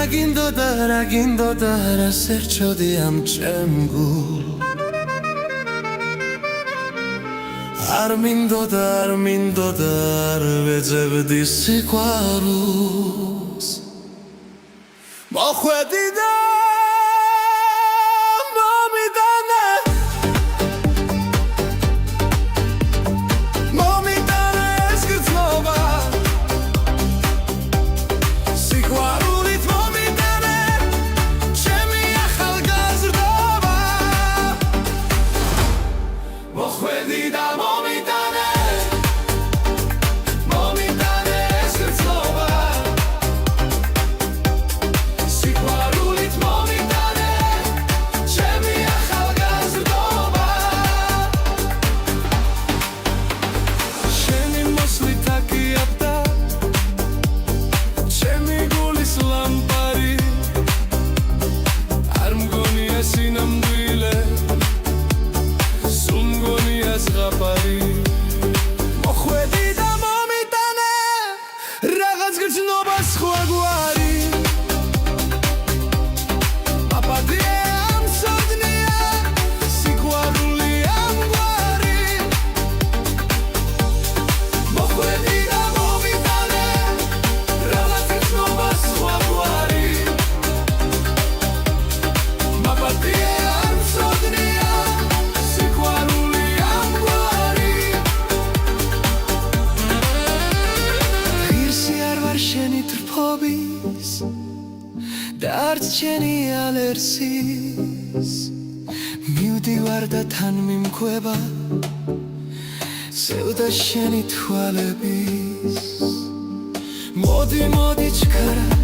რა გინდოდა რა სერჩოდი ამ ჩემ გულ არ მინდოდა არ ვეძებდი სიყვარულს მოხვედი და და არც ჩემი ალერსის მივდივარ და თან მიმკვება სევდა შენი თვალების მოდი ჩქარა